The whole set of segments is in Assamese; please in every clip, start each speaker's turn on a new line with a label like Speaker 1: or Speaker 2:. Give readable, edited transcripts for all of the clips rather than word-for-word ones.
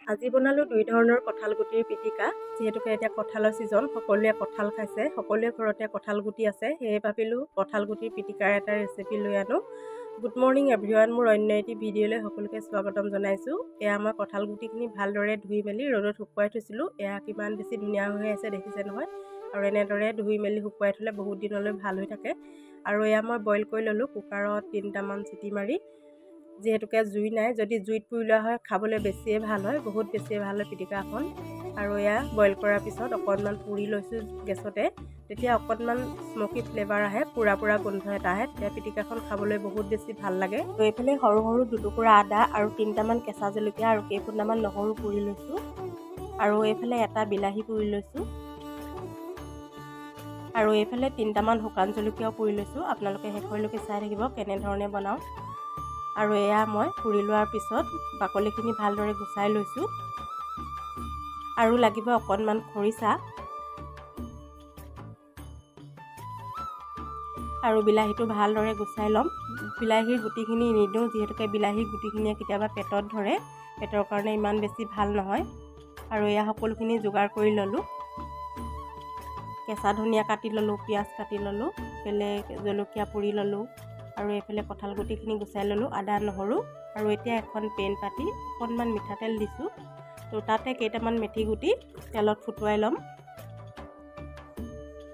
Speaker 1: আজি বনালোঁ দুই ধৰণৰ কঁঠাল গুটিৰ পিটিকা। যিহেতুকে এতিয়া কঁঠালৰ ছিজন, সকলোৱে কঁঠাল খাইছে, সকলোৱে ঘৰতে কঁঠাল গুটি আছে, সেয়ে ভাবিলোঁ কঁঠাল গুটিৰ পিটিকাৰ এটা ৰেচিপি লৈ আনো। গুড মৰ্ণিং এভৰিৱান, মোৰ অন্য এটি ভিডিঅ'লৈ সকলোকে স্বাগতম জনাইছোঁ। এয়া মই কঁঠাল গুটিখিনি ভালদৰে ধুই মেলি ৰ'দত শুকুৱাই থৈছিলোঁ। এয়া কিমান বেছি ধুনীয়া হৈ আছে দেখিছে নহয়। আৰু এনেদৰে ধুই মেলি শুকুৱাই থ'লে বহুত দিনলৈ ভাল হৈ থাকে। আৰু এয়া মই বইল কৰি ল'লোঁ কুকাৰত 3টামান চিটি মাৰি। যিহেতুকে জুই নাই, যদি জুইত পুৰি লোৱা হয় খাবলৈ বেছিয়ে ভাল হয়, বহুত বেছিয়ে ভাল হয় পিটিকাখন। আৰু এয়া বইল কৰাৰ পিছত অকণমান পুৰি লৈছোঁ গেছতে। তেতিয়া অকণমান স্মকি ফ্লেভাৰ আহে, পুৰা গোন্ধ এটা আহে, তেতিয়া পিটিকাখন খাবলৈ বহুত বেছি ভাল লাগে। আৰু এইফালে সৰু সৰু দুটুকুৰা আদা আৰু 3টামান কেঁচা জলকীয়া আৰু কেইফুটামান নহৰু পুৰি লৈছোঁ। আৰু এইফালে এটা বিলাহী পুৰি লৈছোঁ। আৰু এইফালে 3টামান শুকান জলকীয়াও পুৰি লৈছোঁ। আপোনালোকে শেষলৈকে চাই থাকিব কেনেধৰণে বনাওঁ। আৰু এয়া মই পুৰি লোৱাৰ পিছত বাকলিখিনি ভালদৰে গুচাই লৈছোঁ। আৰু লাগিব অকণমান খৰিচা। আৰু বিলাহীটো ভালদৰে গুচাই ল'ম। বিলাহীৰ গুটিখিনি নিদিওঁ, যিহেতুকে বিলাহীৰ গুটিখিনিয়ে কেতিয়াবা পেটত ধৰে, পেটৰ কাৰণে ইমান বেছি ভাল নহয়। আৰু এয়া সকলোখিনি যোগাৰ কৰি ল'লোঁ। কেঁচা ধনিয়া কাটি ল'লোঁ, পিঁয়াজ কাটি ল'লোঁ, বেলেগ জলকীয়া পুৰি ল'লোঁ। আৰু এইফালে কঁঠাল গুটিখিনি গুচাই ল'লোঁ, আদা নহৰু। আৰু এতিয়া এখন পেন পাতি অকণমান মিঠাতেল দিছোঁ। তো তাতে কেইটামান মেথি গুটি তেলত ফুটুৱাই ল'ম।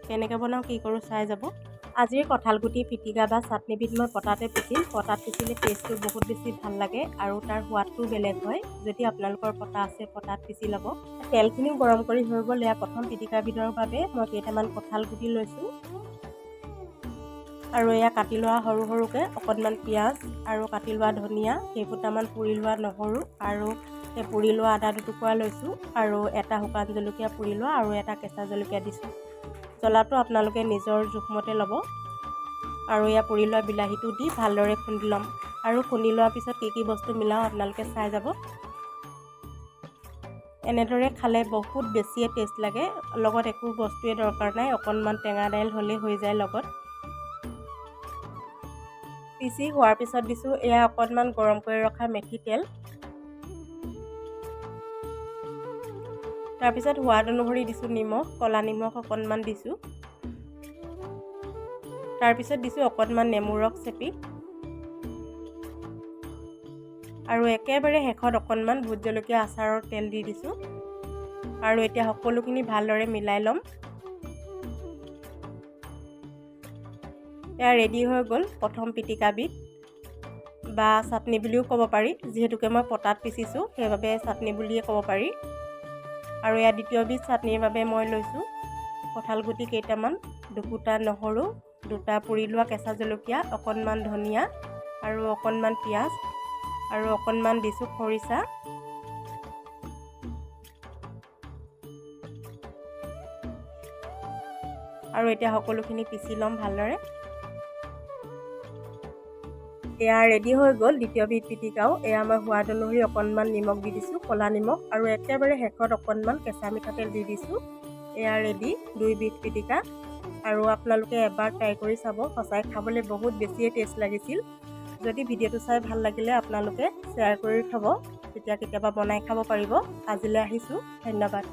Speaker 1: কেনেকৈ বনাওঁ কি কৰোঁ চাই যাব। আজিৰ কঁঠাল গুটি পিটিকা বা চাটনিবিধ মই পটাতে পিচিম। পটাত পিচিলে টেষ্টটো বহুত বেছি ভাল লাগে আৰু তাৰ সোৱাদটোও বেলেগ হয়। যদি আপোনালোকৰ পটা আছে পটাত পিচি ল'ব। তেলখিনিও গৰম কৰি হৈ গ'ল। এয়া প্ৰথম পিটিকাবিধৰ বাবে মই কেইটামান কঁঠাল গুটি লৈছোঁ। আৰু এয়া কাটি লোৱা সৰু সৰুকৈ অকণমান পিঁয়াজ আৰু কাটি লোৱা ধনিয়া, কেইফুটামান পুৰি লোৱা নহৰু আৰু পুৰি লোৱা আদা দুটুকুৰা লৈছোঁ। আৰু এটা শুকান জলকীয়া পুৰি লোৱা আৰু এটা কেঁচা জলকীয়া দিছোঁ। জ্বলাটো আপোনালোকে নিজৰ জোখমতে ল'ব। আৰু এয়া পুৰি লোৱা বিলাহীটো দি ভালদৰে খুন্দি ল'ম। আৰু খুন্দি লোৱাৰ পিছত কি বস্তু মিলাওঁ আপোনালোকে চাই যাব। এনেদৰে খালে বহুত বেছিয়ে টেষ্ট লাগে। লগত একো বস্তুৱে দৰকাৰ নাই, অকণমান টেঙা দাইল হ'লেই হৈ যায় লগত। পিচি হোৱাৰ পিছত দিছোঁ এয়া অকণমান গৰম কৰি ৰখা মেথি তেল। তাৰপিছত সোৱাদ অনুসৰি দিছোঁ নিমখ, ক'লা নিমখ অকণমান দিছোঁ। তাৰপিছত দিছোঁ অকণমান নেমু ৰস চেপি। আৰু একেবাৰে শেষত অকণমান ভোট জলকীয়া আচাৰৰ তেল দি দিছোঁ। আৰু এতিয়া সকলোখিনি ভালদৰে মিলাই ল'ম। এয়া ৰেডি হৈ গ'ল প্ৰথম পিটিকাবিধ বা চাটনি বুলিও ক'ব পাৰি। যিহেতুকে মই পটাত পিচিছোঁ সেইবাবে চাটনি বুলিয়ে ক'ব পাৰি। আৰু এয়া দ্বিতীয়বিধ চাটনিৰ বাবে মই লৈছোঁ কঁঠাল গুটি কেইটামান, দুফুটা নহৰু, দুটা পুৰি লোৱা কেঁচা জলকীয়া, অকণমান ধনিয়া আৰু অকণমান পিঁয়াজ আৰু অকণমান দিছোঁ খৰিচা। আৰু এতিয়া সকলোখিনি পিচি ল'ম ভালদৰে। এয়া ৰেডি হৈ গ'ল দ্বিতীয়বিধ পিটিকাও। এয়া মই সোৱাদ অনুসৰি অকণমান নিমখ দি দিছোঁ, ক'লা নিমখ, আৰু একেবাৰে শেষত অকণমান কেঁচা মিঠাতেল দি দিছোঁ। এয়া ৰেডি দুইবিধ পিটিকা। আৰু আপোনালোকে এবাৰ ট্ৰাই কৰি চাব, সঁচাই খাবলৈ বহুত বেছিয়ে টেষ্ট লাগিছিল। যদি ভিডিঅ'টো চাই ভাল লাগিলে আপোনালোকে শ্বেয়াৰ কৰি থ'ব, তেতিয়া কেতিয়াবা বনাই খাব পাৰিব। আজিলৈ আহিছোঁ, ধন্যবাদ।